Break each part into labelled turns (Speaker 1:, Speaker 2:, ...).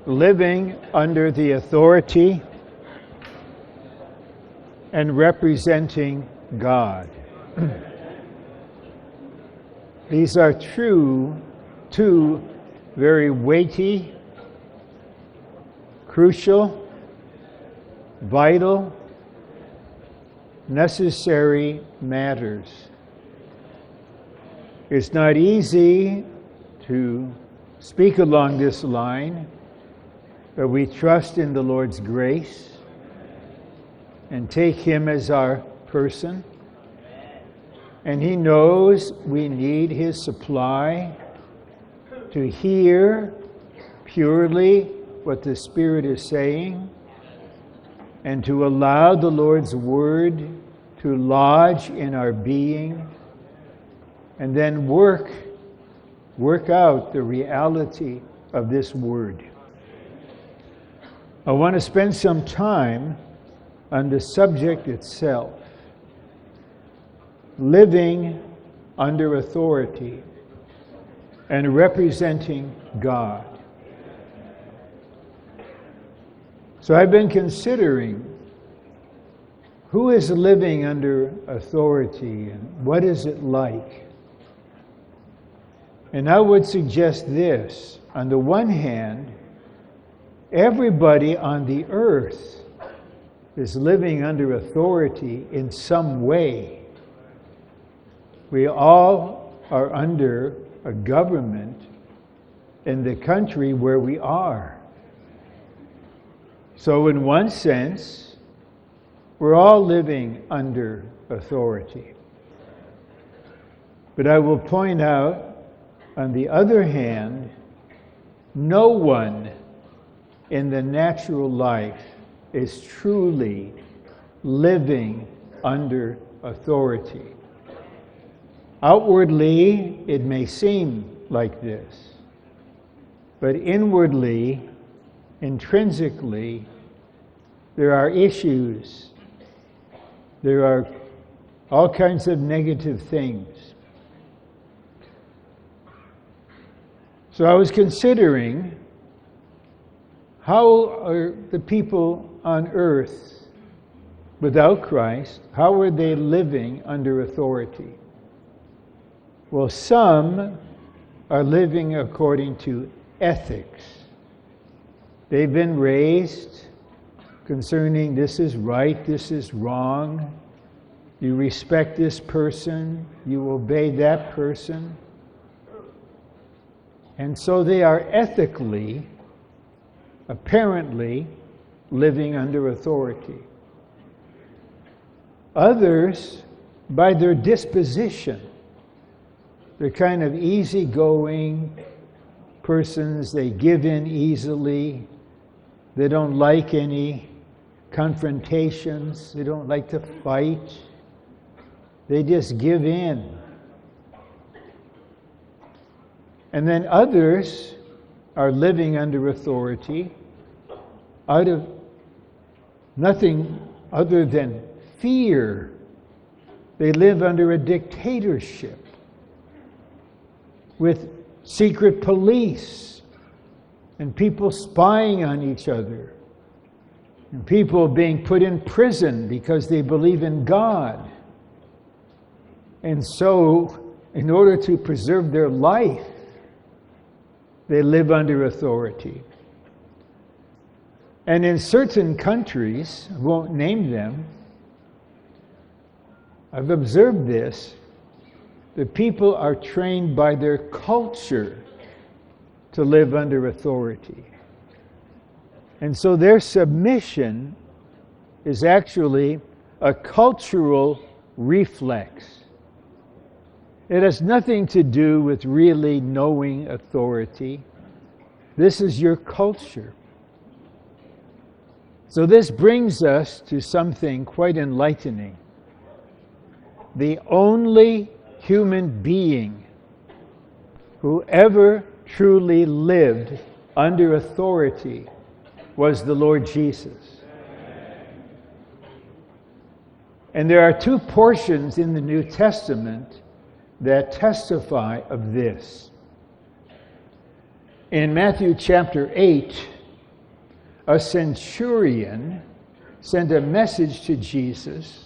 Speaker 1: living under the authority and representing God. These are two very weighty, crucial, vital, necessary matters. It's not easy to speak along this line, but we trust in the Lord's grace and take Him as our person. And He knows we need His supply to hear purely what the Spirit is saying and to allow the Lord's Word to lodge in our being and then work out the reality of this Word. I want to spend some time on the subject itself. Living under authority and representing God. So I've been considering who is living under authority and what is it like? And I would suggest this. On the one hand, everybody on the earth is living under authority in some way. We all are under a government in the country where we are. So in one sense, we're all living under authority. But I will point out, on the other hand, no one in the natural life is truly living under authority. Outwardly, it may seem like this, but inwardly, intrinsically, there are issues. There are all kinds of negative things. So I was considering, how are the people on earth without Christ, how are they living under authority? Well, some are living according to ethics. They've been raised concerning this is right, this is wrong. You respect this person, you obey that person. And so they are ethically, apparently, living under authority. Others, by their disposition, they're kind of easygoing persons. They give in easily. They don't like any confrontations. They don't like to fight. They just give in. And then others are living under authority out of nothing other than fear. They live under a dictatorship with secret police and people spying on each other and people being put in prison because they believe in God. And so, in order to preserve their life, they live under authority. And in certain countries, I won't name them, I've observed this, the people are trained by their culture to live under authority. And so their submission is actually a cultural reflex. It has nothing to do with really knowing authority. This is your culture. So this brings us to something quite enlightening. The only human being who ever truly lived under authority was the Lord Jesus. And there are two portions in the New Testament that testify of this. In Matthew chapter 8, a centurion sent a message to Jesus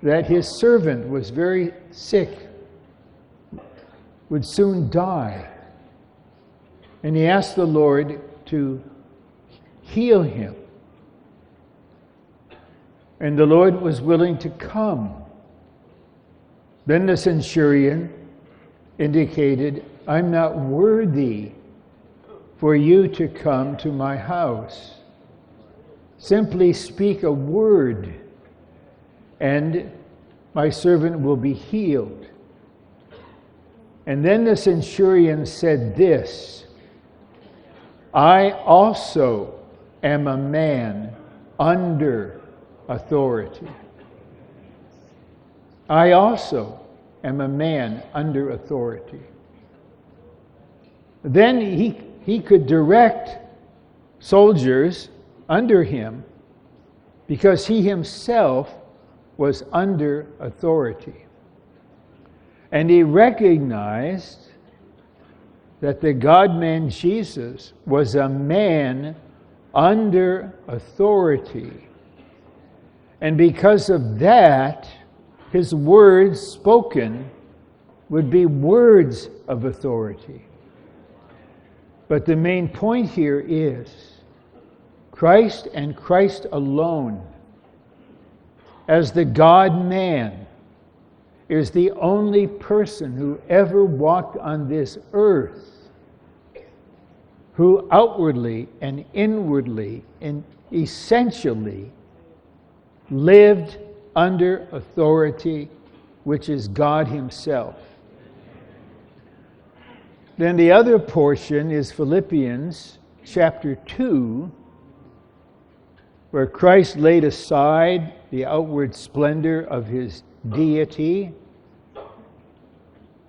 Speaker 1: that his servant was very sick, would soon die. And he asked the Lord to heal him. And the Lord was willing to come. Then the centurion indicated, I'm not worthy for you to come to my house. Simply speak a word, and my servant will be healed. And then the centurion said this, I also am a man under authority. I also am a man under authority. Then he could direct soldiers under him because he himself was under authority. And he recognized that the God-man Jesus was a man under authority. And because of that, his words spoken would be words of authority. But the main point here is Christ and Christ alone, as the God-man, is the only person who ever walked on this earth who outwardly and inwardly and essentially lived under authority, which is God himself. Then the other portion is Philippians chapter 2, where Christ laid aside the outward splendor of his deity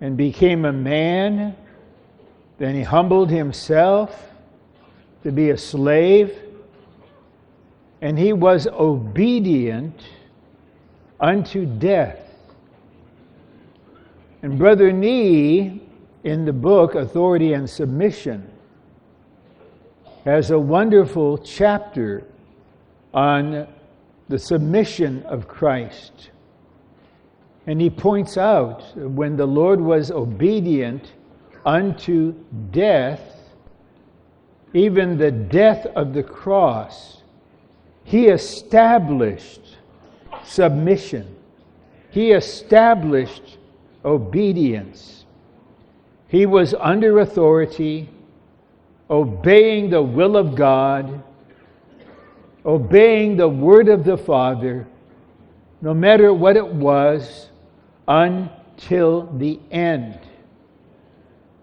Speaker 1: and became a man. Then he humbled himself to be a slave, and he was obedient unto death. And Brother Nee, in the book Authority and Submission, has a wonderful chapter on the submission of Christ. And he points out when the Lord was obedient unto death, even the death of the cross, he established submission. He established obedience. He was under authority, obeying the will of God, obeying the word of the Father, no matter what it was, until the end.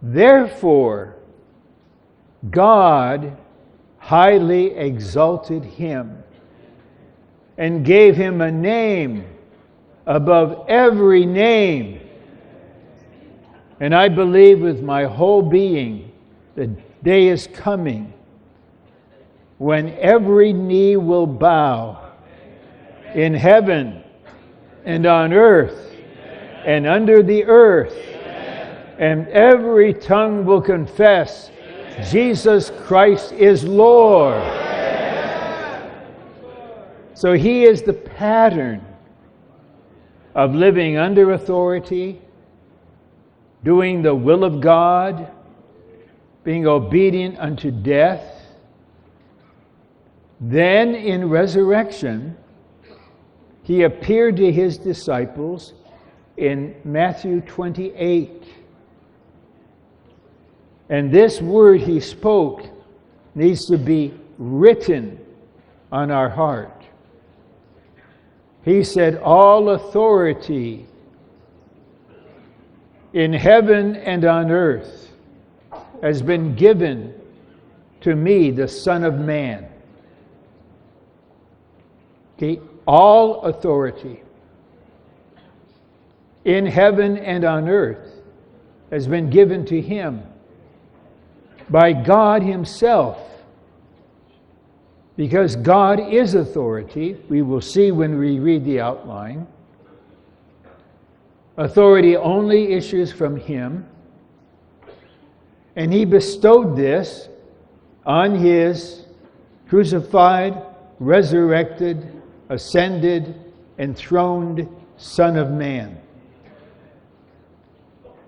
Speaker 1: Therefore, God highly exalted him and gave him a name above every name. And I believe with my whole being the day is coming when every knee will bow in heaven and on earth and under the earth, and every tongue will confess Jesus Christ is Lord. So he is the pattern of living under authority, doing the will of God, being obedient unto death. Then in resurrection, he appeared to his disciples in Matthew 28. And this word he spoke needs to be written on our heart. He said, all authority in heaven and on earth has been given to me, the Son of Man. Okay, all authority in heaven and on earth has been given to him by God himself. Because God is authority, we will see when we read the outline. Authority only issues from him. And he bestowed this on his crucified, resurrected, ascended, enthroned Son of Man.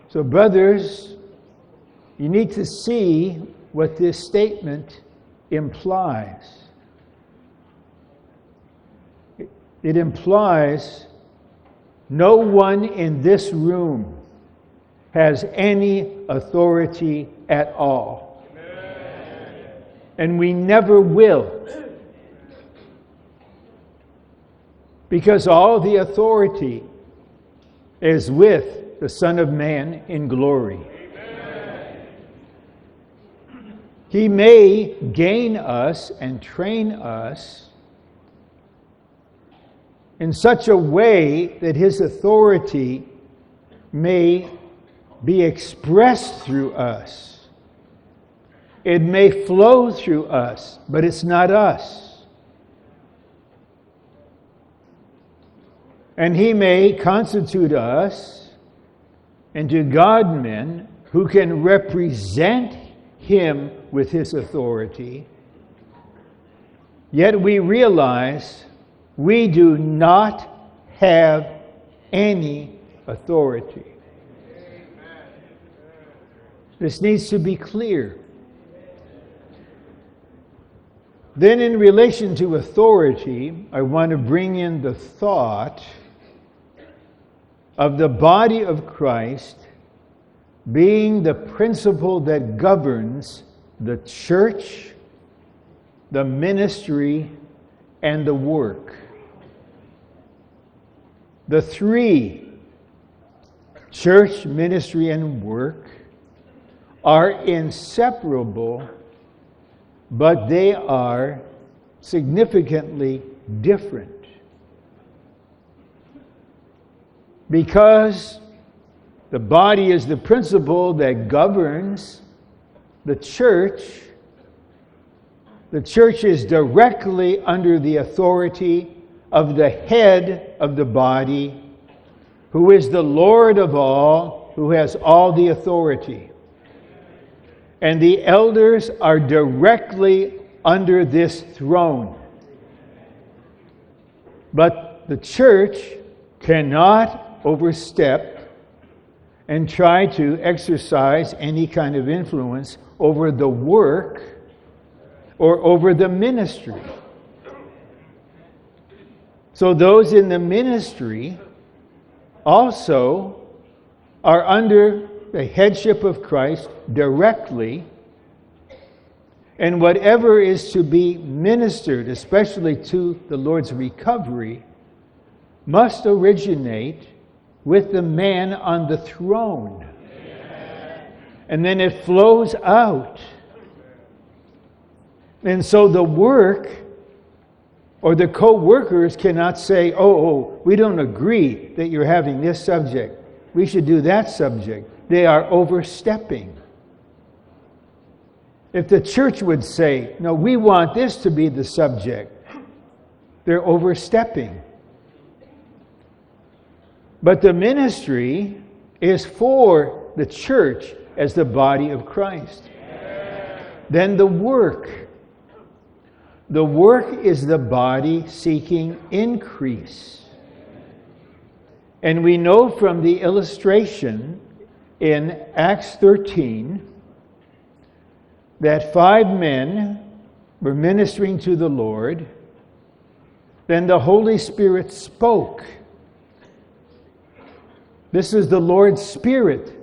Speaker 1: So, brothers, you need to see what this statement implies. It implies no one in this room has any authority at all. Amen. And we never will. Because all the authority is with the Son of Man in glory. Amen. He may gain us and train us in such a way that his authority may be expressed through us. It may flow through us, but it's not us. And he may constitute us into God-men who can represent him with his authority. Yet we realize we do not have any authority. This needs to be clear. Then, in relation to authority, I want to bring in the thought of the body of Christ being the principle that governs the church, the ministry, and the work. The three, church, ministry, and work, are inseparable, but they are significantly different. Because the body is the principle that governs the church is directly under the authority of the head of the body, who is the Lord of all, who has all the authority. And the elders are directly under this throne. But the church cannot overstep and try to exercise any kind of influence over the work or over the ministry. So those in the ministry also are under the headship of Christ directly, and whatever is to be ministered, especially to the Lord's recovery, must originate with the man on the throne. Amen. And then it flows out. And so the work or the co-workers cannot say, we don't agree that you're having this subject. We should do that subject. They are overstepping. If the church would say, no, we want this to be the subject, they're overstepping. But the ministry is for the church as the body of Christ. Then the work. The work is the body seeking increase. And we know from the illustration in Acts 13 that 5 men were ministering to the Lord. Then the Holy Spirit spoke. This is the Lord's Spirit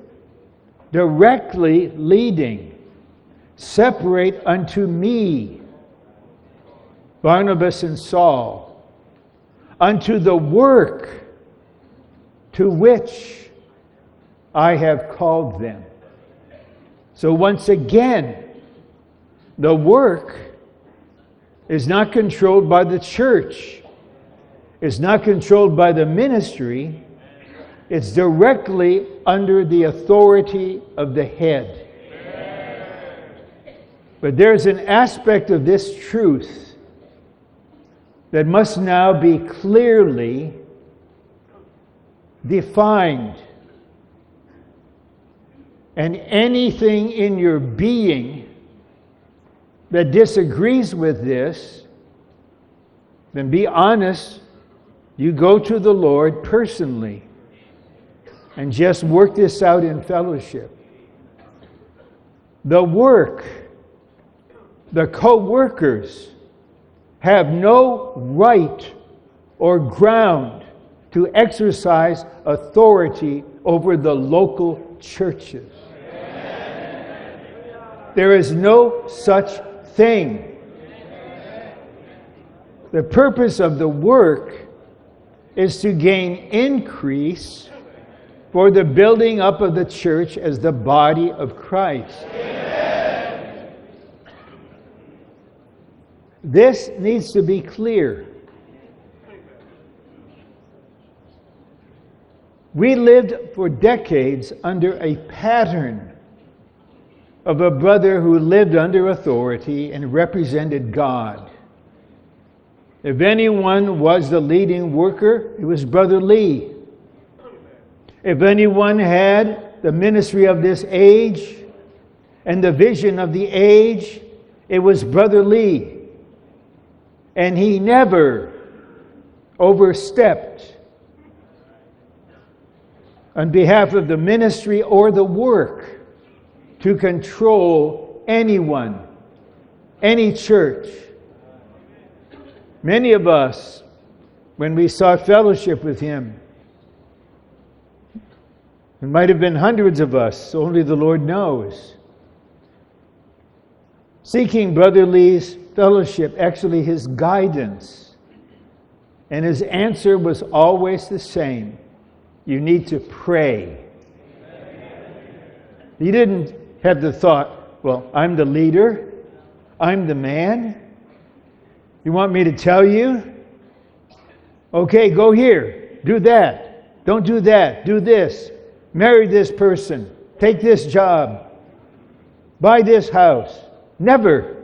Speaker 1: directly leading. Separate unto me Barnabas and Saul unto the work to which I have called them. So once again, the work is not controlled by the church. It's not controlled by the ministry. It's directly under the authority of the head. But there's an aspect of this truth that must now be clearly defined. And anything in your being that disagrees with this, then be honest. You go to the Lord personally and just work this out in fellowship. The work, the co-workers have no right or ground to exercise authority over the local churches. There is no such thing. The purpose of the work is to gain increase for the building up of the church as the body of Christ. This needs to be clear. We lived for decades under a pattern of a brother who lived under authority and represented God. If anyone was the leading worker, it was Brother Lee. If anyone had the ministry of this age and the vision of the age, it was Brother Lee. And he never overstepped on behalf of the ministry or the work to control anyone, any church. Many of us, when we sought fellowship with him, it might have been hundreds of us, only the Lord knows, seeking Brother Lee's fellowship, actually his guidance. And his answer was always the same. You need to pray. He didn't have the thought, well, I'm the leader. I'm the man. You want me to tell you? Okay, go here. Do that. Don't do that. Do this. Marry this person. Take this job. Buy this house. Never.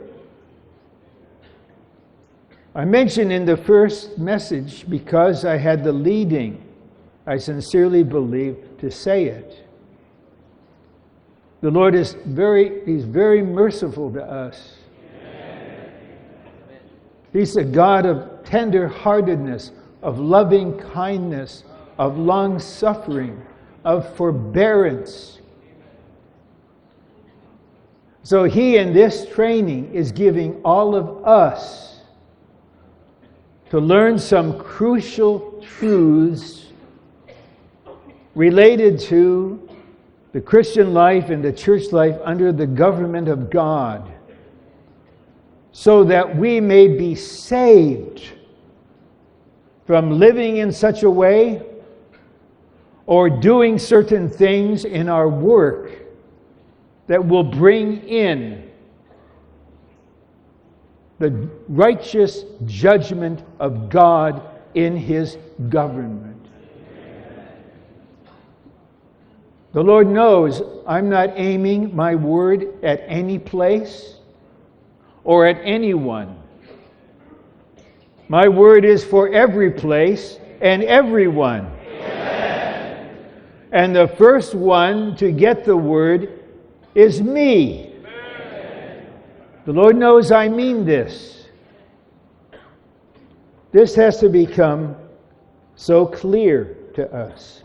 Speaker 1: I mentioned in the first message, because I had the leading, I sincerely believe, to say it. The Lord is He's very merciful to us. He's a God of tender-heartedness, of loving kindness, of long-suffering, of forbearance. So He, in this training, is giving all of us to learn some crucial truths related to the Christian life and the church life under the government of God, so that we may be saved from living in such a way or doing certain things in our work that will bring in the righteous judgment of God in His government. The Lord knows I'm not aiming my word at any place or at anyone. My word is for every place and everyone. Amen. And the first one to get the word is me. Amen. The Lord knows I mean this. This has to become so clear to us.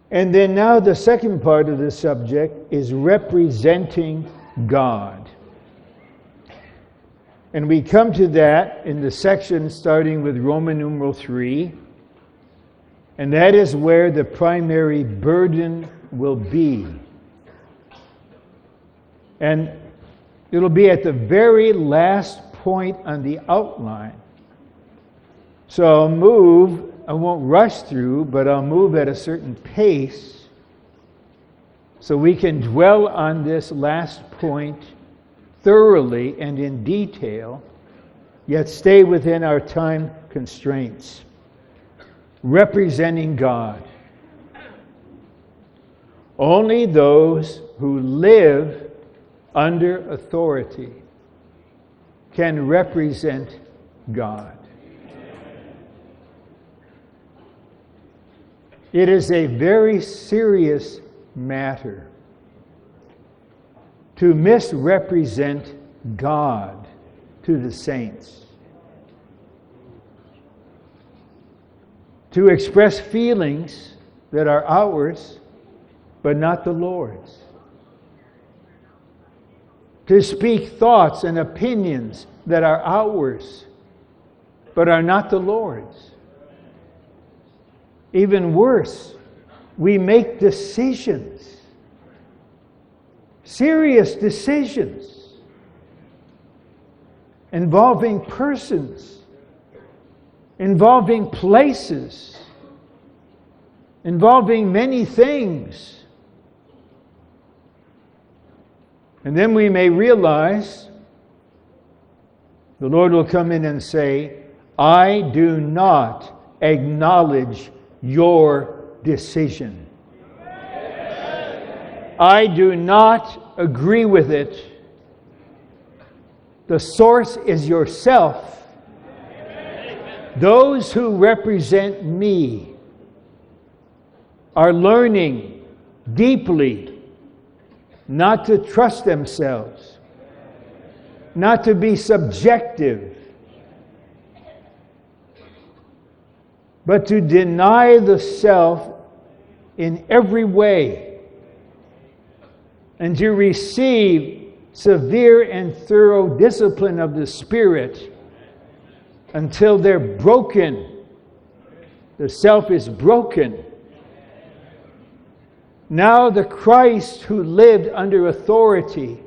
Speaker 1: And then now the second part of the subject is representing God. And we come to that in the section starting with Roman numeral 3. And that is where the primary burden will be. And it'll be at the very last point on the outline. So I'll move. I won't rush through, but I'll move at a certain pace so we can dwell on this last point thoroughly and in detail, yet stay within our time constraints. Representing God. Only those who live under authority can represent God. It is a very serious matter. to misrepresent God to the saints, to express feelings that are ours but not the Lord's, to speak thoughts and opinions that are ours but are not the Lord's. Even worse, we make decisions, serious decisions, involving persons, involving places, involving many things. And then we may realize the Lord will come in and say, I do not acknowledge your decision. I do not agree with it. The source is yourself. Those who represent me are learning deeply not to trust themselves, not to be subjective, but to deny the self in every way and to receive severe and thorough discipline of the Spirit until they're broken. The self is broken. Now the Christ who lived under authority,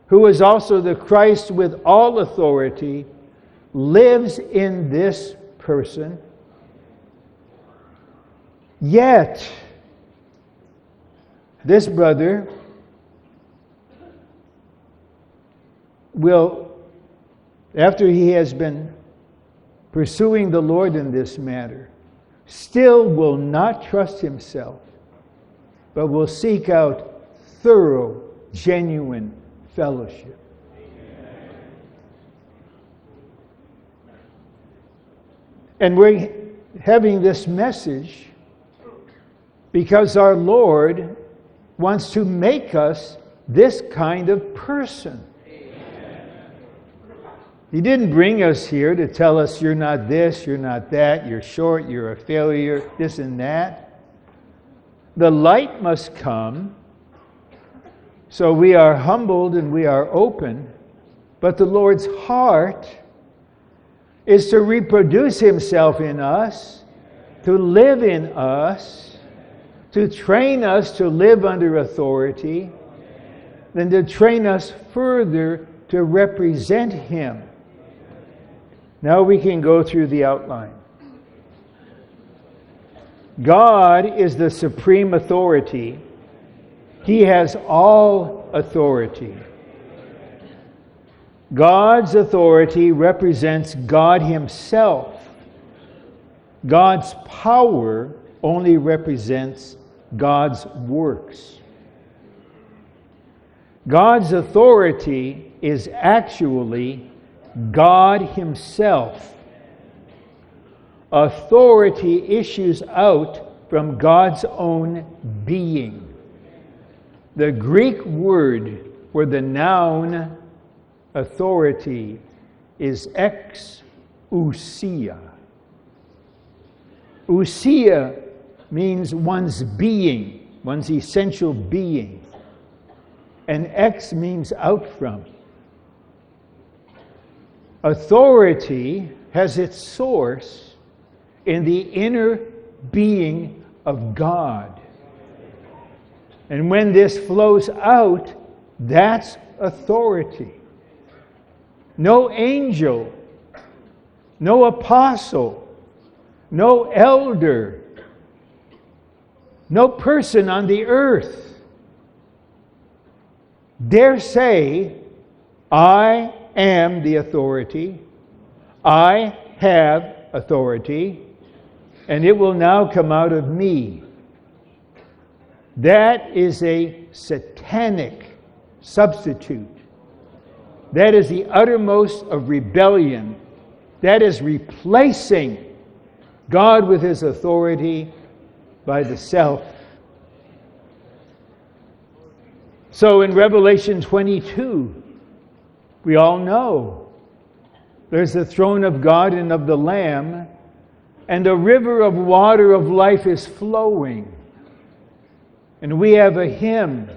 Speaker 1: who is also the Christ with all authority, lives in this person. Yet, this brother will, after he has been pursuing the Lord in this matter, still will not trust himself, but will seek out thorough, genuine fellowship. And we're having this message because our Lord wants to make us this kind of person. He didn't bring us here to tell us you're not this, you're not that, you're short, you're a failure, this and that. The light must come, so we are humbled and we are open, but the Lord's heart is to reproduce himself in us, to live in us, to train us to live under authority, then to train us further to represent him. Now we can go through the outline. God is the supreme authority. He has all authority. God's authority represents God himself. God's power only represents God's works. God's authority is actually God himself. Authority issues out from God's own being. The Greek word for the noun authority is exousia. Ousia means one's being, one's essential being. And ex means out from. Authority has its source in the inner being of God. And when this flows out, that's authority. No angel, no apostle, no elder, no person on the earth dare say, I am the authority, I have authority, and it will now come out of me. That is a satanic substitute. That is the uttermost of rebellion. That is replacing God with his authority by the self. So in Revelation 22, we all know there's the throne of God and of the Lamb, and the river of water of life is flowing. And we have a hymn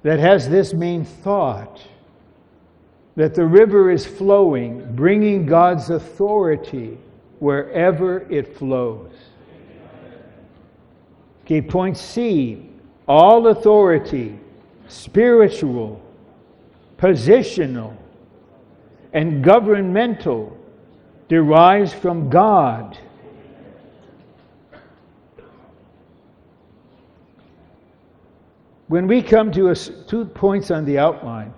Speaker 1: that has this main thought, that the river is flowing, bringing God's authority wherever it flows. Okay, point C, all authority, spiritual, positional, and governmental, derives from God. When we come to 2 points on the outline,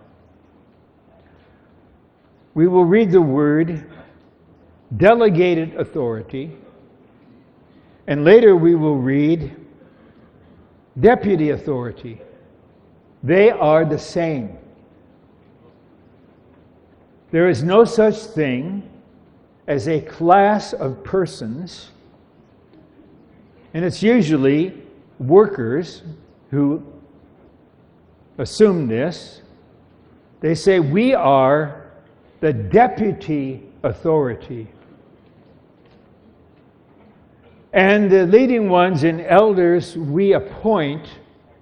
Speaker 1: we will read the word delegated authority, and later we will read deputy authority. They are the same. There is no such thing as a class of persons, and it's usually workers who assume this. They say, we are the deputy authority. And the leading ones and elders we appoint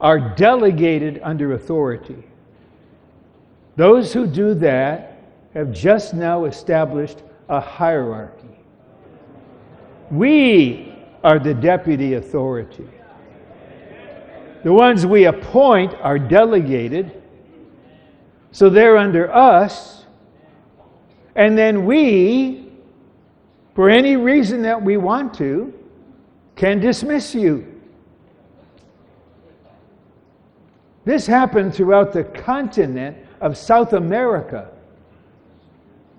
Speaker 1: are delegated under authority. Those who do that have just now established a hierarchy. We are the deputy authority. The ones we appoint are delegated, so they're under us, and then we, for any reason that we want to, can dismiss you. This happened throughout the continent of South America.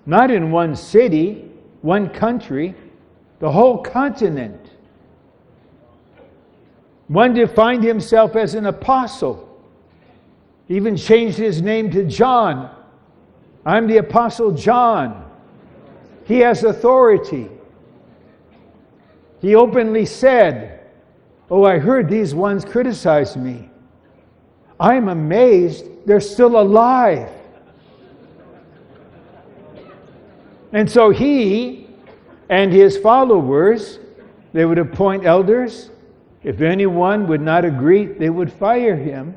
Speaker 1: Not in one city, one country, the whole continent. One defined himself as an apostle. Even changed his name to John. I'm the Apostle John. He has authority. He openly said, "Oh, I heard these ones criticize me. I'm amazed they're still alive." And so he and his followers, they would appoint elders. If anyone would not agree, they would fire him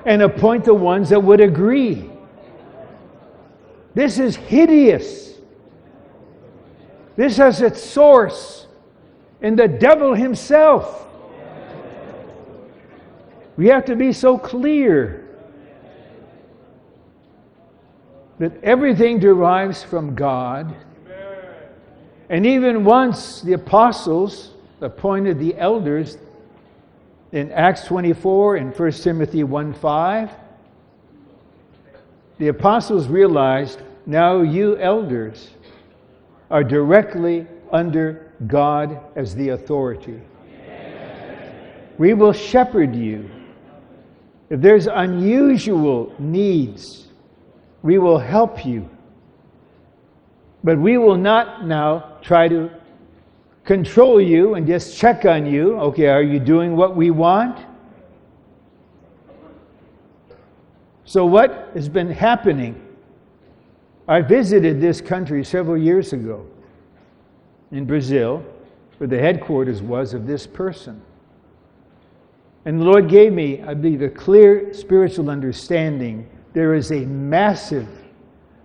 Speaker 1: and appoint the ones that would agree. This is hideous. This has its source in the devil himself. We have to be so clear that everything derives from God. And even once the apostles appointed the elders in Acts 24 and 1 Timothy 1:5, the apostles realized, now you elders are directly under God as the authority. We will shepherd you. If there's unusual needs, we will help you. But we will not now try to control you and just check on you. Okay, are you doing what we want? So what has been happening? I visited this country several years ago in Brazil, where the headquarters was of this person. And the Lord gave me, I believe, a clear spiritual understanding. There is a massive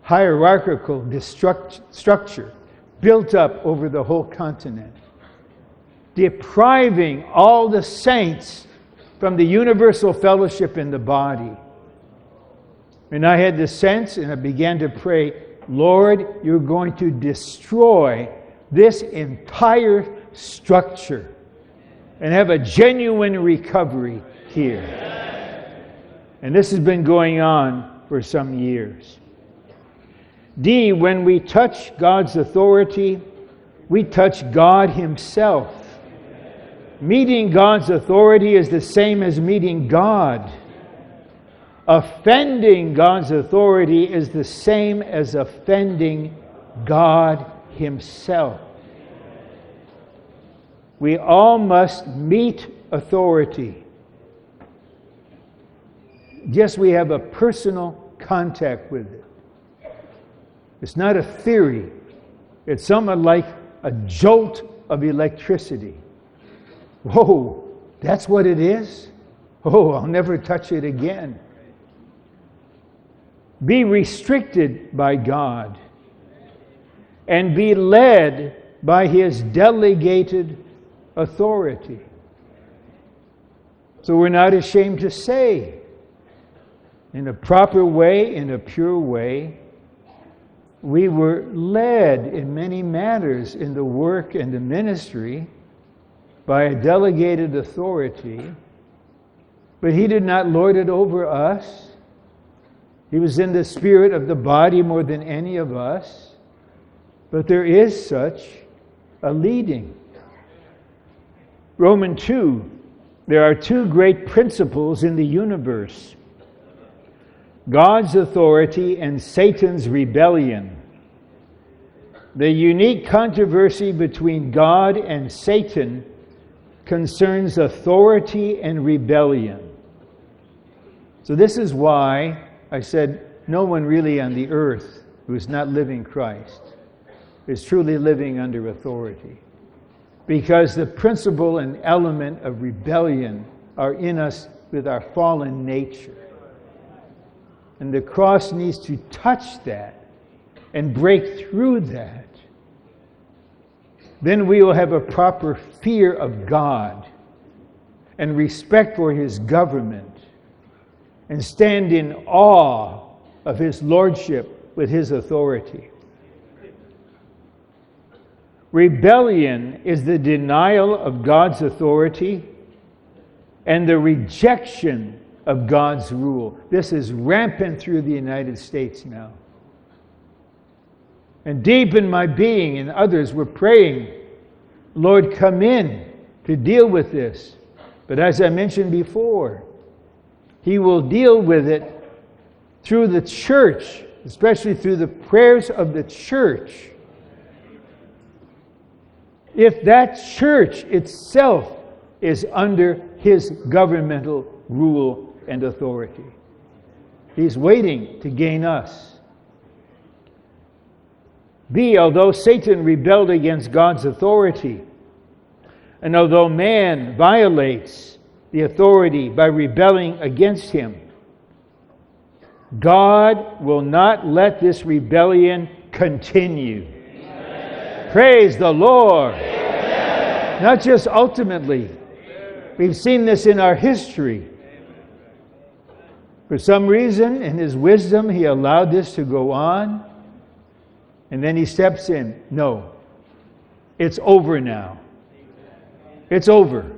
Speaker 1: hierarchical structure built up over the whole continent, depriving all the saints from the universal fellowship in the body. And I had the sense, and I began to pray, Lord, you're going to destroy this entire structure and have a genuine recovery here. And this has been going on for some years. D, when we touch God's authority, we touch God Himself. Meeting God's authority is the same as meeting God. Offending God's authority is the same as offending God Himself. We all must meet authority. Yes, we have a personal contact with it. It's not a theory. It's somewhat like a jolt of electricity. Whoa, that's what it is? Oh, I'll never touch it again. Be restricted by God and be led by His delegated authority. So we're not ashamed to say, in a proper way, in a pure way, we were led in many matters in the work and the ministry by a delegated authority, but He did not lord it over us. He was in the spirit of the body more than any of us, but there is such a leading. Romans 2, there are two great principles in the universe: God's authority and Satan's rebellion. The unique controversy between God and Satan concerns authority and rebellion. So this is why I said no one really on the earth who is not living Christ is truly living under authority. Because the principle and element of rebellion are in us with our fallen nature. And the cross needs to touch that and break through that. Then we will have a proper fear of God and respect for His government and stand in awe of His lordship with His authority. Rebellion is the denial of God's authority and the rejection of God's rule. This is rampant through the United States now. And deep in my being and others were praying, Lord, come in to deal with this. But as I mentioned before, He will deal with it through the church, especially through the prayers of the church. If that church itself is under His governmental rule and authority. He's waiting to gain us. B, although Satan rebelled against God's authority, and although man violates the authority by rebelling against Him, God will not let this rebellion continue. Amen. Praise the Lord. Amen. Not just ultimately. We've seen this in our history. For some reason, in His wisdom, He allowed this to go on. And then He steps in. No. It's over now. It's over.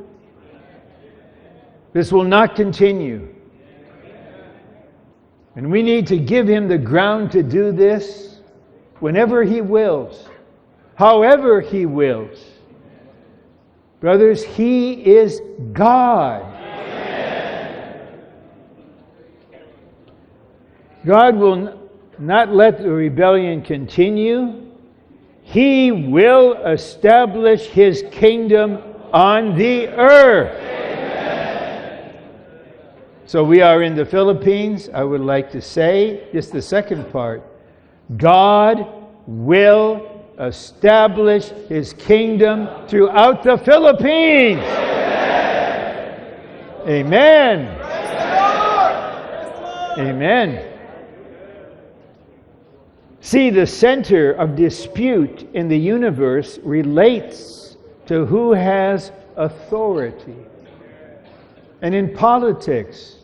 Speaker 1: This will not continue. And we need to give Him the ground to do this whenever He wills, however He wills. Brothers, He is God. God will not let the rebellion continue. He will establish His kingdom on the earth. Amen. So we are in the Philippines. I would like to say, just the second part, God will establish His kingdom throughout the Philippines. Amen. Amen. Amen. See, the center of dispute in the universe relates to who has authority. And in politics,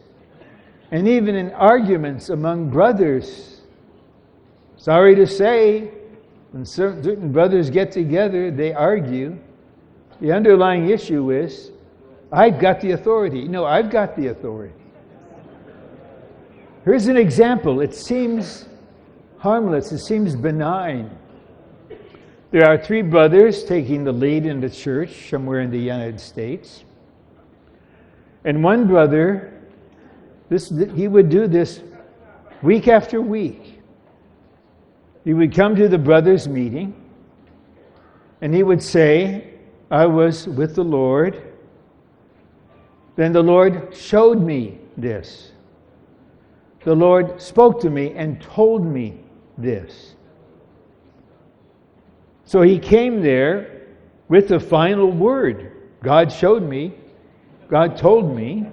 Speaker 1: and even in arguments among brothers, sorry to say, when certain brothers get together, they argue. The underlying issue is, I've got the authority. No, I've got the authority. Here's an example. It seems harmless. It seems benign. There are three brothers taking the lead in the church somewhere in the United States. And one brother, he would do this week after week. He would come to the brothers' meeting and he would say, I was with the Lord. Then the Lord showed me this. the Lord spoke to me and told me this. So he came there with the final word. God showed me, God told me.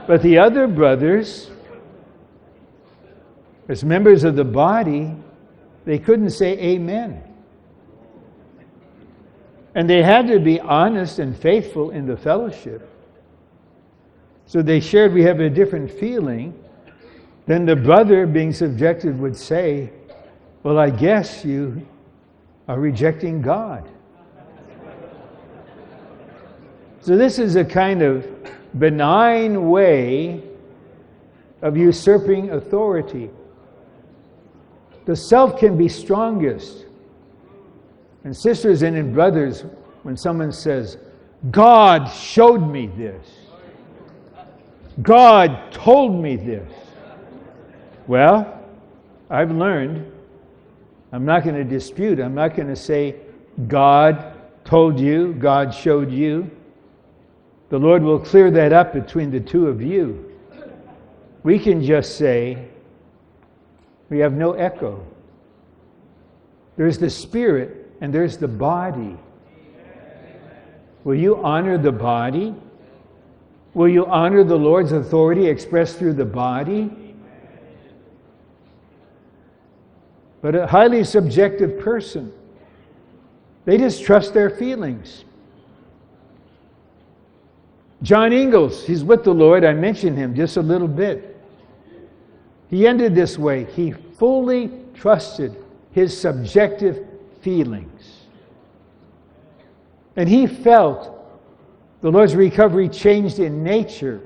Speaker 1: But the other brothers, as members of the body, they couldn't say amen. And they had to be honest and faithful in the fellowship. So they shared, we have a different feeling. Then the brother, being subjected, would say, well, I guess you are rejecting God. So this is a kind of benign way of usurping authority. The self can be strongest. And sisters and brothers, when someone says, God showed me this, God told me this. Well, I've learned, I'm not going to dispute, I'm not going to say, God told you, God showed you. The Lord will clear that up between the two of you. We can just say, we have no echo. There's the spirit and there's the body. Will you honor the body? Will you honor the Lord's authority expressed through the body? But a highly subjective person, they just trust their feelings. John Ingalls, he's with the Lord. I mentioned him just a little bit. He ended this way. He fully trusted his subjective feelings. And he felt the Lord's recovery changed in nature,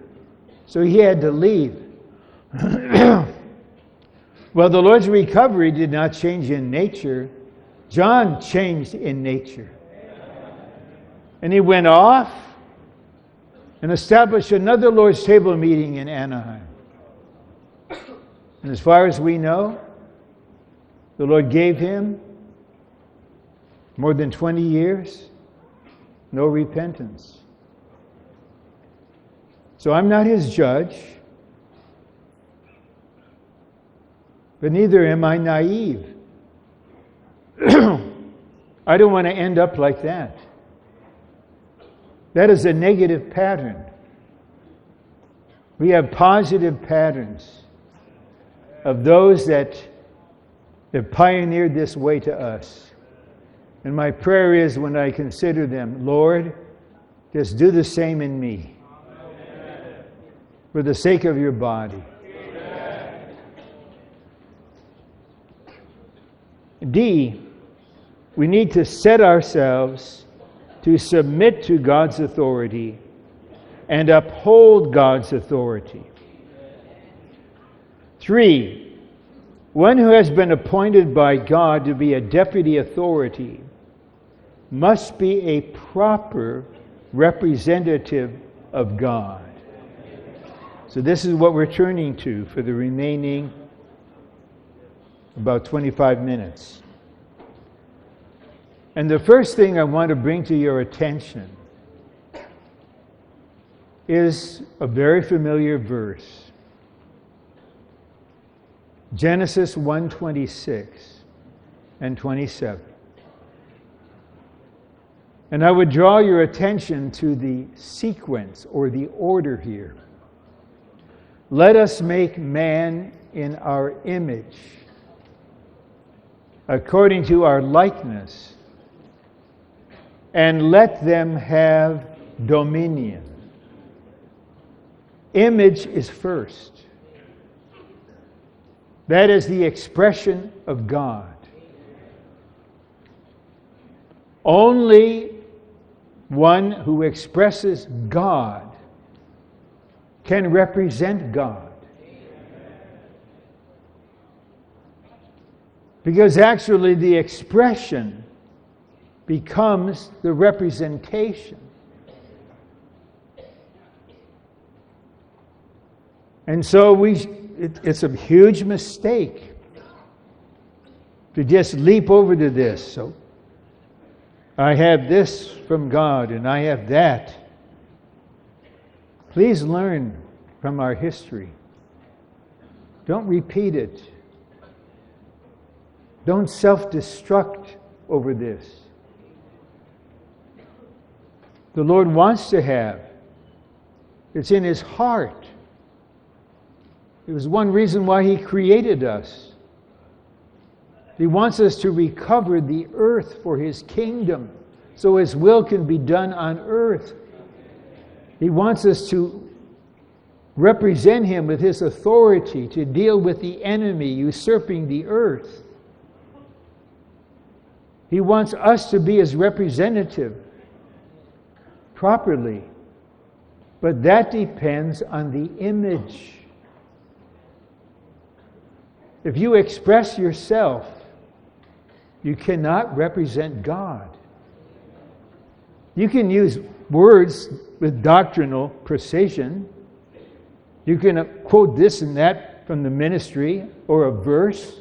Speaker 1: so he had to leave. Well, the Lord's recovery did not change in nature. John changed in nature. And he went off and established another Lord's table meeting in Anaheim. And as far as we know, the Lord gave him more than 20 years, no repentance. So I'm not his judge, but neither am I naive. I don't want to end up like that. That is a negative pattern. We have positive patterns of those that have pioneered this way to us. And my prayer is, when I consider them, Lord, just do the same in me. Amen. For the sake of your body. Amen. D, we need to set ourselves to submit to God's authority and uphold God's authority. 3, one who has been appointed by God to be a deputy authority must be a proper representative of God. So this is what we're turning to for the remaining about 25 minutes. And the first thing I want to bring to your attention is a very familiar verse. Genesis 1:26 and 27. And I would draw your attention to the sequence or the order here. Let us make man in our image, according to our likeness, and let them have dominion. Image is first. That is the expression of God. Only one who expresses God can represent God. Because actually the expression becomes the representation. And so it's a huge mistake to just leap over to this. So I have this from God and I have that. Please learn from our history. Don't repeat it. Don't self-destruct over this. The Lord wants to have. It's in His heart. It was one reason why He created us. He wants us to recover the earth for His kingdom, so His will can be done on earth. He wants us to represent Him with His authority to deal with the enemy usurping the earth. He wants us to be His representative properly. But that depends on the image. If you express yourself, you cannot represent God. You can use words with doctrinal precision. You can quote this and that from the ministry or a verse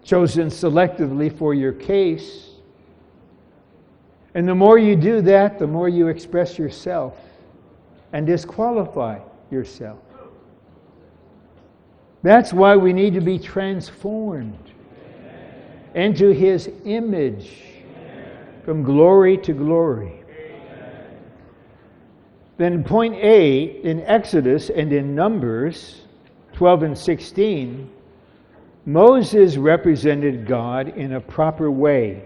Speaker 1: chosen selectively for your case. And the more you do that, the more you express yourself and disqualify yourself. That's why we need to be transformed into His image from glory to glory. Then point A, in Exodus and in Numbers 12 and 16, Moses represented God in a proper way.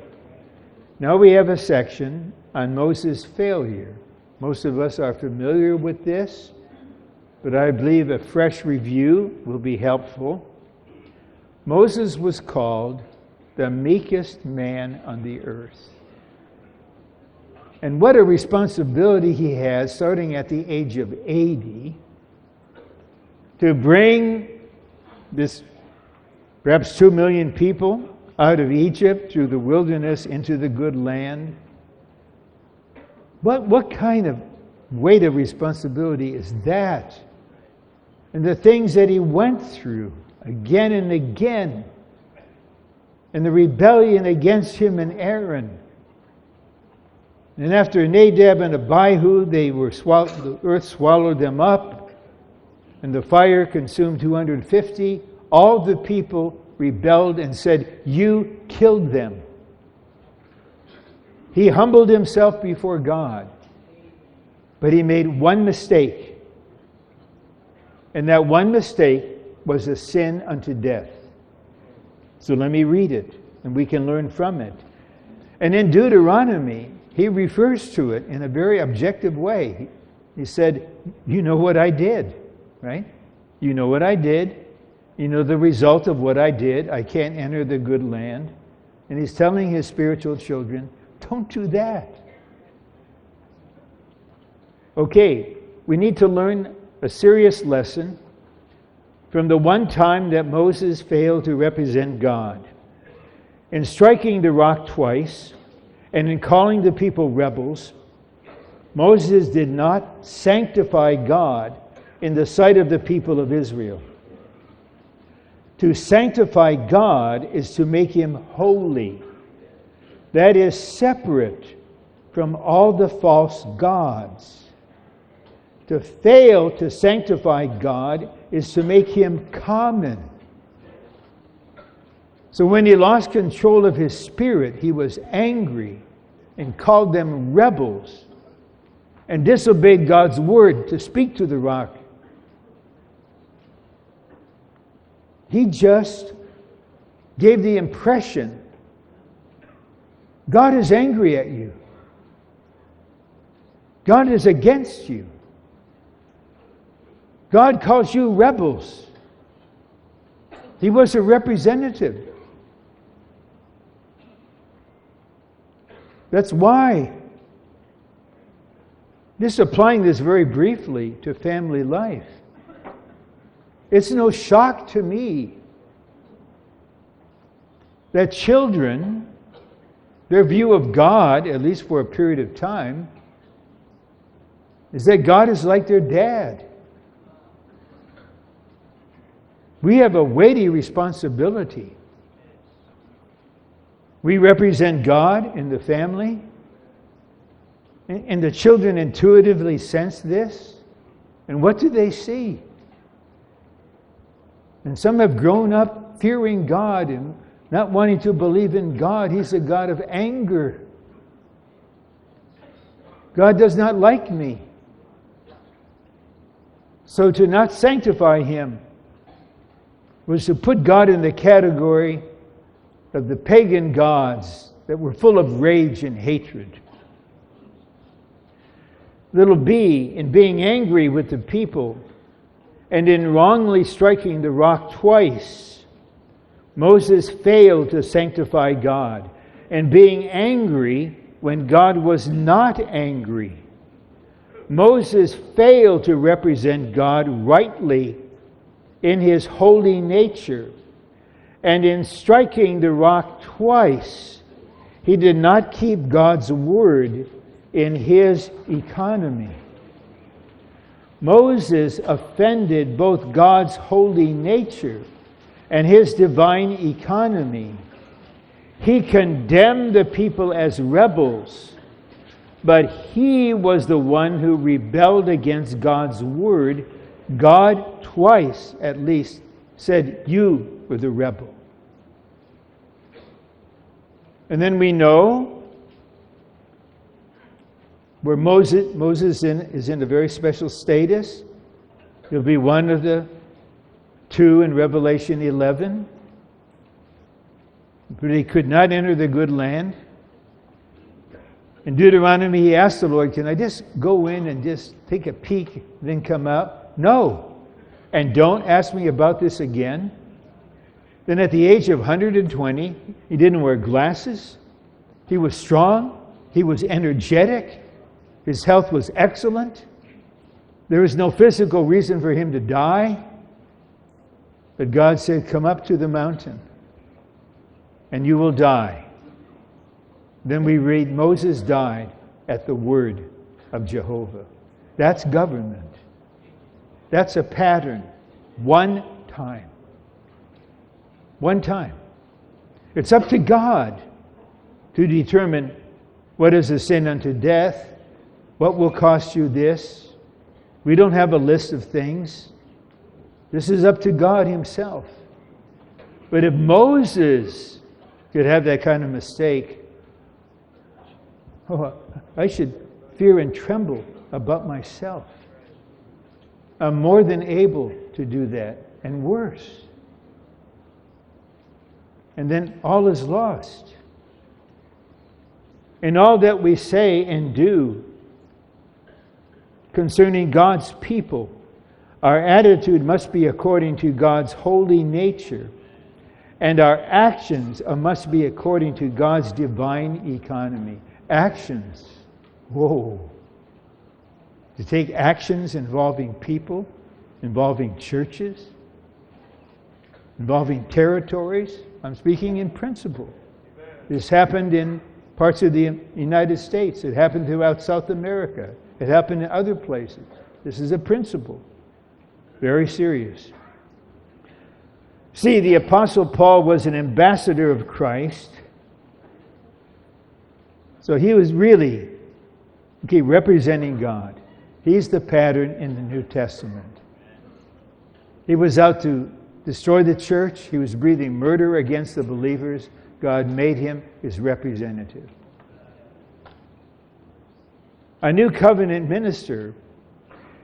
Speaker 1: Now we have a section on Moses' failure. Most of us are familiar with this, but I believe a fresh review will be helpful. Moses was called the meekest man on the earth. And what a responsibility he has, starting at the age of 80, to bring this perhaps 2 million people out of Egypt through the wilderness into the good land. What kind of weight of responsibility is that? And the things that he went through again and again, and the rebellion against him and Aaron. And after Nadab and Abihu, the earth swallowed them up, and the fire consumed 250. All the people rebelled and said, "You killed them." He humbled himself before God, but he made one mistake. And that one mistake was a sin unto death. So let me read it, and we can learn from it. And in Deuteronomy, he refers to it in a very objective way. He said, "You know what I did," right? You know what I did. You know the result of what I did. I can't enter the good land. And he's telling his spiritual children, don't do that. Okay, we need to learn a serious lesson from the one time that Moses failed to represent God. In striking the rock twice, and in calling the people rebels, Moses did not sanctify God in the sight of the people of Israel. To sanctify God is to make Him holy. That is separate from all the false gods. To fail to sanctify God is to make Him common. So when he lost control of his spirit, he was angry and called them rebels and disobeyed God's word to speak to the rock. He just gave the impression God is angry at you. God is against you. God calls you rebels. He was a representative. That's why, just applying this very briefly to family life, it's no shock to me that children, their view of God, at least for a period of time, is that God is like their dad. We have a weighty responsibility. We represent God in the family, and the children intuitively sense this. And what do they see? And some have grown up fearing God and not wanting to believe in God. He's a God of anger. God does not like me. So to not sanctify Him was to put God in the category of the pagan gods that were full of rage and hatred. Little b, in being angry with the people and in wrongly striking the rock twice, Moses failed to sanctify God, and being angry when God was not angry. Moses failed to represent God rightly in His holy nature, and in striking the rock twice, he did not keep God's word in his economy. Moses offended both God's holy nature and His divine economy. He condemned the people as rebels, but he was the one who rebelled against God's word. God twice, at least, said, "You were the rebel." And then we know where Moses is in a very special status. He'll be one of the two in Revelation 11. But he could not enter the good land. In Deuteronomy, he asked the Lord, "Can I just go in and just take a peek, then come out?" No. And don't ask me about this again. Then at the age of 120, he didn't wear glasses. He was strong. He was energetic. His health was excellent. There was no physical reason for him to die. But God said, "Come up to the mountain, and you will die." Then we read, Moses died at the word of Jehovah. That's government. That's a pattern. One time. One time. It's up to God to determine what is a sin unto death, what will cost you this. We don't have a list of things. This is up to God Himself. But if Moses could have that kind of mistake, I should fear and tremble about myself. I'm more than able to do that, and worse. And then all is lost. In all that we say and do concerning God's people, our attitude must be according to God's holy nature, and our actions must be according to God's divine economy. Actions. Whoa. To take actions involving people, involving churches, involving territories. I'm speaking in principle. This happened in parts of the United States. It happened throughout South America. It happened in other places. This is a principle. Very serious. See, the Apostle Paul was an ambassador of Christ. So he was really representing God. He's the pattern in the New Testament. He was out to destroy the church. He was breathing murder against the believers. God made him his representative. A new covenant minister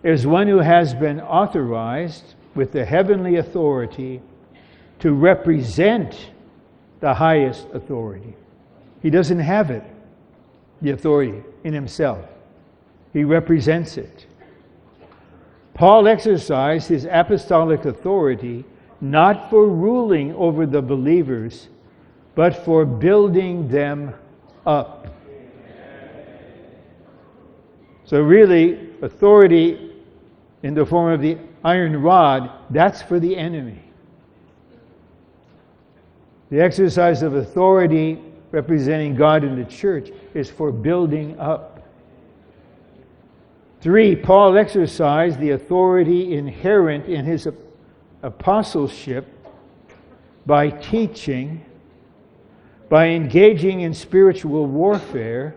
Speaker 1: is one who has been authorized with the heavenly authority to represent the highest authority. He doesn't have it, the authority, in himself. He represents it. Paul exercised his apostolic authority not for ruling over the believers, but for building them up. So really, authority in the form of the iron rod, that's for the enemy. The exercise of authority representing God in the church is for building up. 3, Paul exercised the authority inherent in his apostleship by teaching, by engaging in spiritual warfare,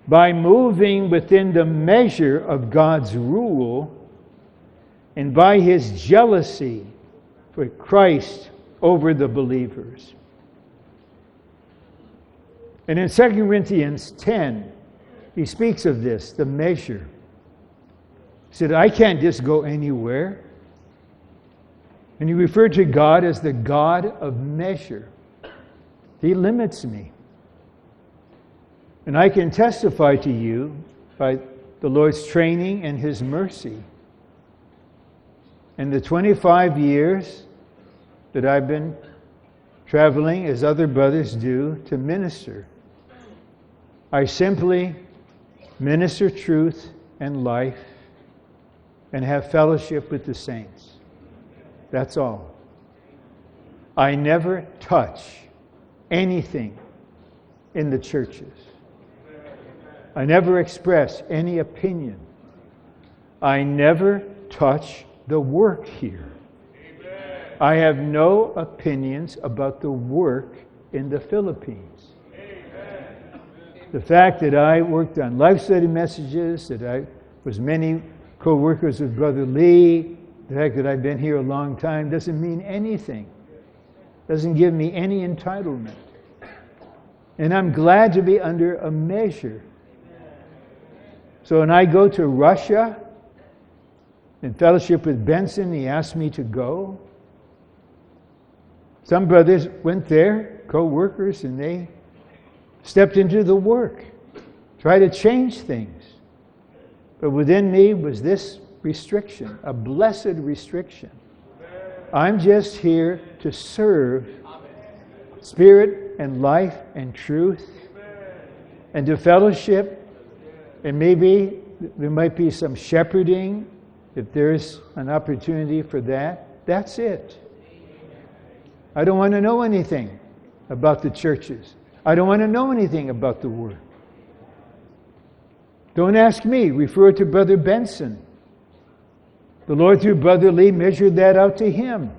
Speaker 1: by moving within the measure of God's rule, and by his jealousy for Christ over the believers. And in 2 Corinthians 10, he speaks of this, the measure. He said, I can't just go anywhere. And he referred to God as the God of measure. He limits me. And I can testify to you by the Lord's training and His mercy. In the 25 years that I've been traveling, as other brothers do, to minister, I simply minister truth and life and have fellowship with the saints. That's all. I never touch anything in the churches. I never express any opinion. I never touch the work here. I have no opinions about the work in the Philippines. The fact that I worked on life study messages, that I was many co-workers with Brother Lee, the fact that I've been here a long time doesn't mean anything. Doesn't give me any entitlement. And I'm glad to be under a measure. So when I go to Russia, in fellowship with Benson, he asked me to go. Some brothers went there, co-workers, and they stepped into the work, tried to change things. But within me was this restriction, a blessed restriction. I'm just here to serve spirit and life and truth and to fellowship, and maybe there might be some shepherding if there's an opportunity for that. That's it. I don't want to know anything about the churches. I don't want to know anything about the work. Don't ask me. Refer to Brother Benson. The Lord, through Brother Lee, measured that out to him.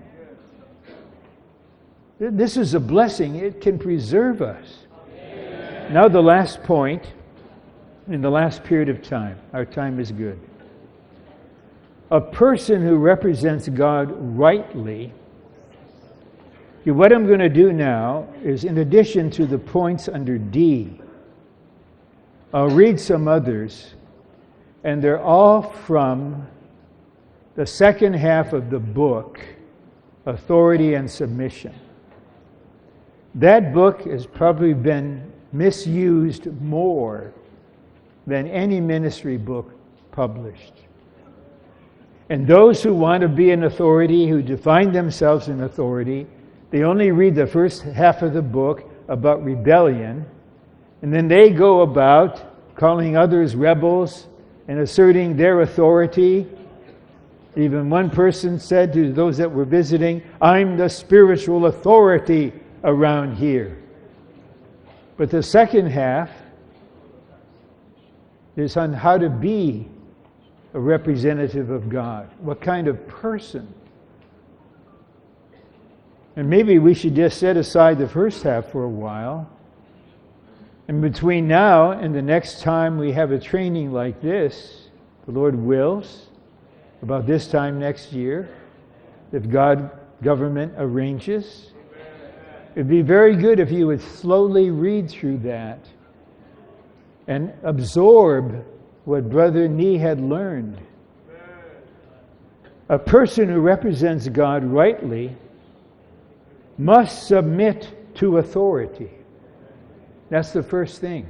Speaker 1: This is a blessing. It can preserve us. Amen. Now the last point, in the last period of time. Our time is good. A person who represents God rightly. What I'm going to do now is, in addition to the points under D, I'll read some others, and they're all from the second half of the book, Authority and Submission. That book has probably been misused more than any ministry book published. And those who want to be an authority, who define themselves an authority, they only read the first half of the book about rebellion, and then they go about calling others rebels and asserting their authority. Even one person said to those that were visiting, I'm the spiritual authority around here. But the second half is on how to be a representative of God. What kind of person? And maybe we should just set aside the first half for a while. And between now and the next time we have a training like this, the Lord wills, about this time next year, if government arranges, it'd be very good if you would slowly read through that and absorb what Brother Nee had learned. A person who represents God rightly must submit to authority. That's the first thing.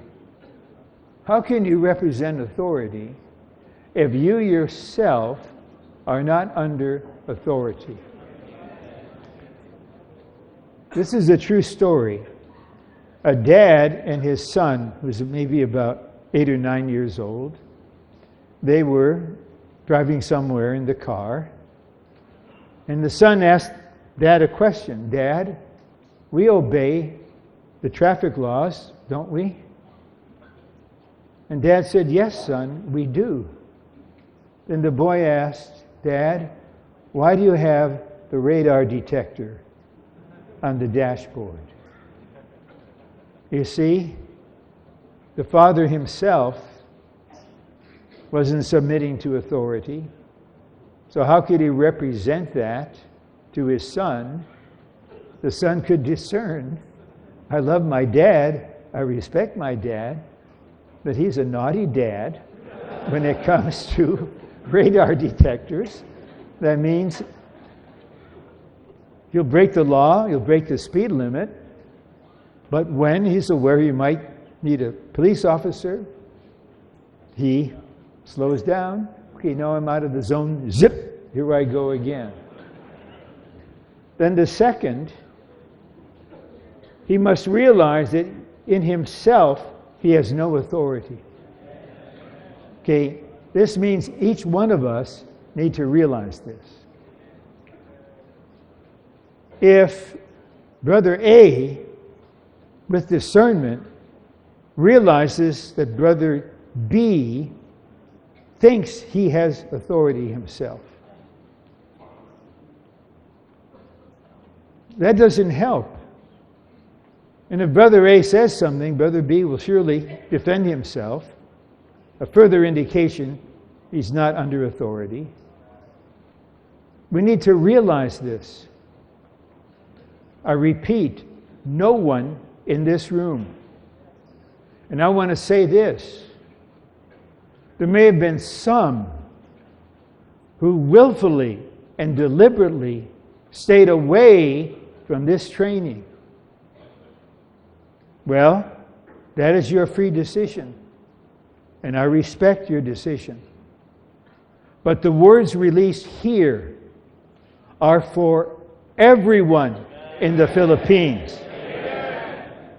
Speaker 1: How can you represent authority if you yourself are not under authority? This is a true story. A dad and his son, who's maybe about 8 or 9 years old, they were driving somewhere in the car, and the son asked Dad a question. Dad, we obey the traffic laws, don't we? And Dad said, yes, son, we do. Then the boy asked, Dad, why do you have the radar detector on the dashboard? You see, the father himself wasn't submitting to authority. So how could he represent that to his son, the son could discern, I love my dad, I respect my dad, but he's a naughty dad when it comes to radar detectors. That means he'll break the law, he'll break the speed limit, but when he's aware he might need a police officer, he slows down. Okay, now I'm out of the zone. Zip, here I go again. Then the second, he must realize that in himself he has no authority. Okay, this means each one of us need to realize this. If Brother A, with discernment, realizes that Brother B thinks he has authority himself, that doesn't help. And if Brother A says something, Brother B will surely defend himself, a further indication he's not under authority. We need to realize this. I repeat, no one in this room. And I want to say this. There may have been some who willfully and deliberately stayed away from this training. Well, that is your free decision, and I respect your decision. But the words released here are for everyone in the Philippines.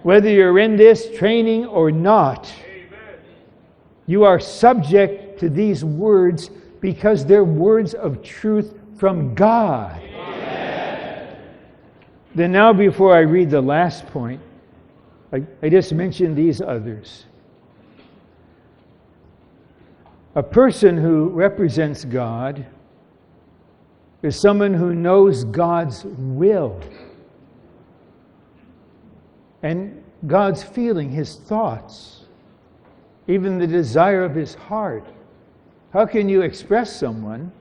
Speaker 1: Whether you're in this training or not, you are subject to these words because they're words of truth from God. Then now, before I read the last point, I just mentioned these others. A person who represents God is someone who knows God's will and God's feeling, His thoughts, even the desire of His heart. How can you express someone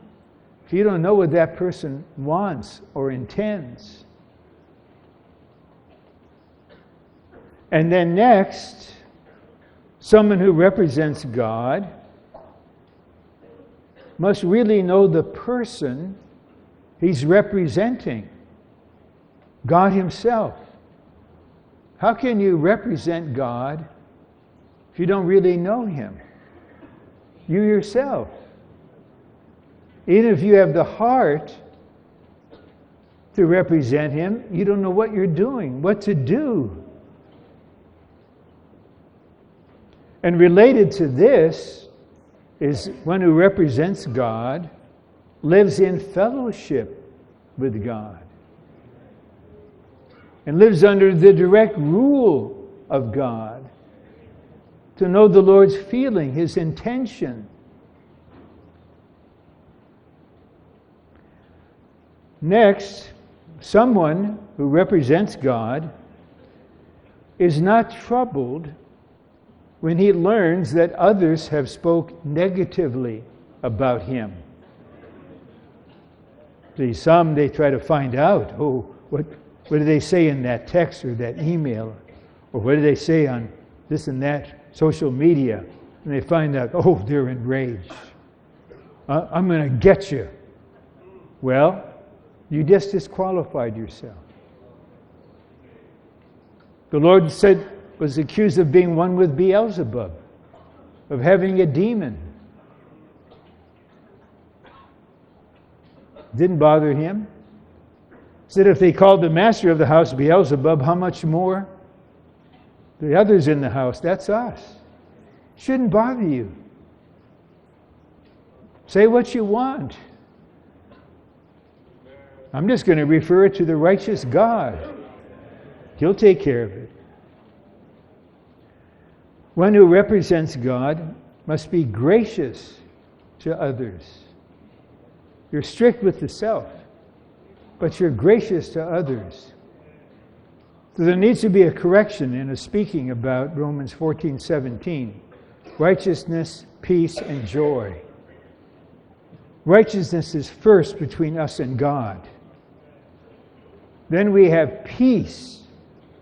Speaker 1: if you don't know what that person wants or intends? And then next, someone who represents God must really know the person he's representing, God Himself. How can you represent God if you don't really know Him? You yourself. Even if you have the heart to represent Him, you don't know what you're doing, what to do. And related to this is one who represents God lives in fellowship with God and lives under the direct rule of God to know the Lord's feeling, His intention. Next, someone who represents God is not troubled when he learns that others have spoke negatively about him. See, some, they try to find out, what did they say in that text or that email? Or what did they say on this and that social media? And they find out, they're enraged. I'm going to get you. Well, you just disqualified yourself. The Lord was accused of being one with Beelzebub, of having a demon. Didn't bother Him. Said if they called the master of the house Beelzebub, how much more the others in the house? That's us. Shouldn't bother you. Say what you want. I'm just going to refer it to the righteous God. He'll take care of it. One who represents God must be gracious to others. You're strict with the self, but you're gracious to others. So there needs to be a correction in a speaking about Romans 14:17. Righteousness, peace, and joy. Righteousness is first between us and God. Then we have peace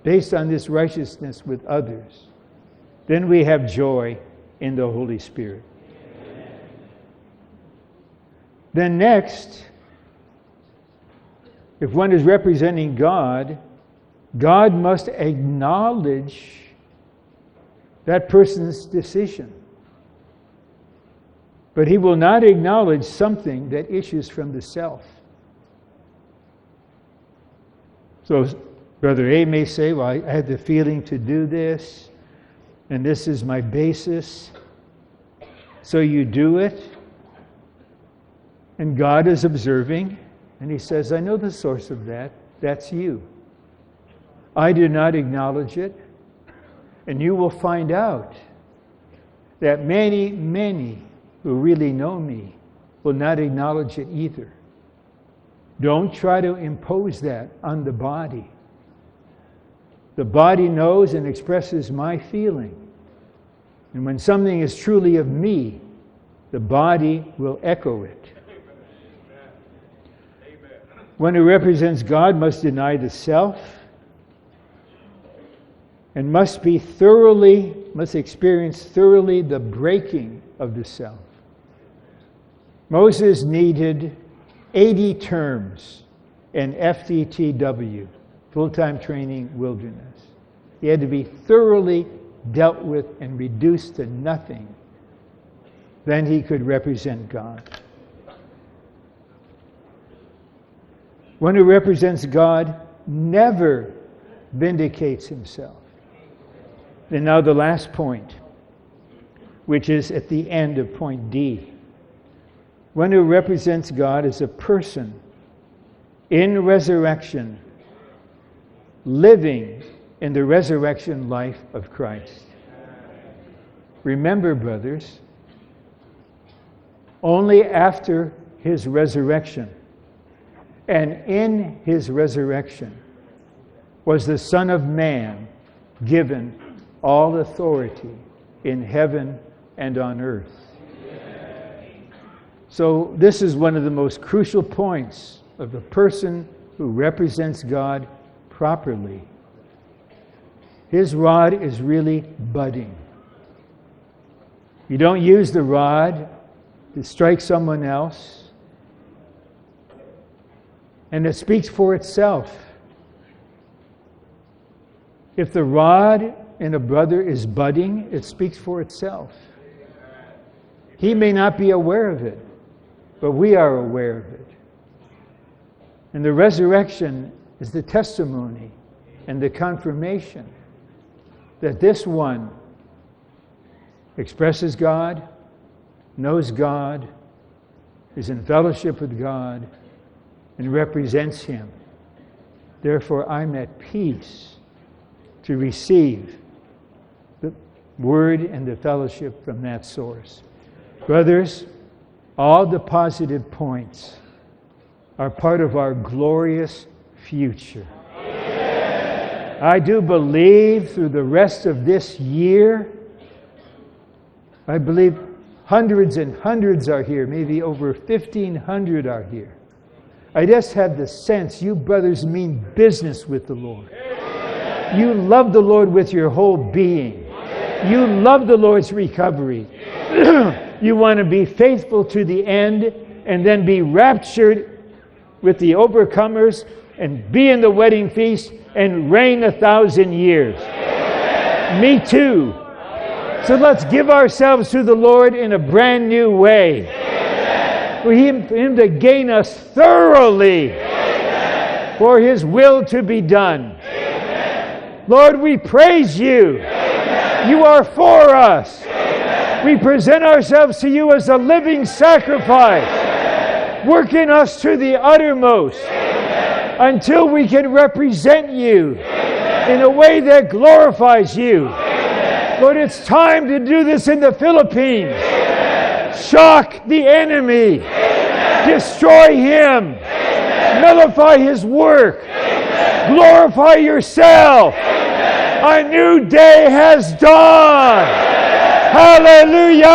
Speaker 1: based on this righteousness with others. Then we have joy in the Holy Spirit. Then next, if one is representing God, God must acknowledge that person's decision. But he will not acknowledge something that issues from the self. So Brother A may say, well, I had the feeling to do this, and this is my basis. So you do it, and God is observing, and he says, I know the source of that. That's you. I do not acknowledge it, and you will find out that many, many who really know me will not acknowledge it either. Don't try to impose that on the body. The body knows and expresses my feeling. And when something is truly of me, the body will echo it. One who represents God must deny the self and must experience thoroughly the breaking of the self. Moses needed 80 terms in FTTW, full-time training wilderness. He had to be thoroughly dealt with and reduced to nothing. Then he could represent God. One who represents God never vindicates himself. And now the last point, which is at the end of point D. One who represents God is a person in resurrection, living in the resurrection life of Christ. Remember, brothers, only after his resurrection and in his resurrection was the Son of Man given all authority in heaven and on earth. So this is one of the most crucial points of the person who represents God properly. His rod is really budding. You don't use the rod to strike someone else. And it speaks for itself. If the rod in a brother is budding, it speaks for itself. He may not be aware of it, but we are aware of it. And the resurrection is the testimony and the confirmation that this one expresses God, knows God, is in fellowship with God, and represents Him. Therefore, I'm at peace to receive the word and the fellowship from that source. Brothers, all the positive points are part of our glorious future. Amen. I do believe through the rest of this year, I believe hundreds and hundreds are here, maybe over 1,500 are here. I just have the sense you brothers mean business with the Lord. Amen. You love the Lord with your whole being. Amen. You love the Lord's recovery. You want to be faithful to the end and then be raptured with the overcomers and be in the wedding feast and reign 1,000 years. Amen. Me too. So let's give ourselves to the Lord in a brand new way. Amen. For Him to gain us thoroughly. Amen. For His will to be done. Amen. Lord, we praise You. Amen. You are for us. We present ourselves to You as a living sacrifice. Amen. Work in us to the uttermost. Amen. Until we can represent You. Amen. In a way that glorifies You. Amen. Lord, it's time to do this in the Philippines. Amen. Shock the enemy. Amen. Destroy him. Amen. Nullify his work. Amen. Glorify Yourself. Amen. A new day has dawned. Hallelujah!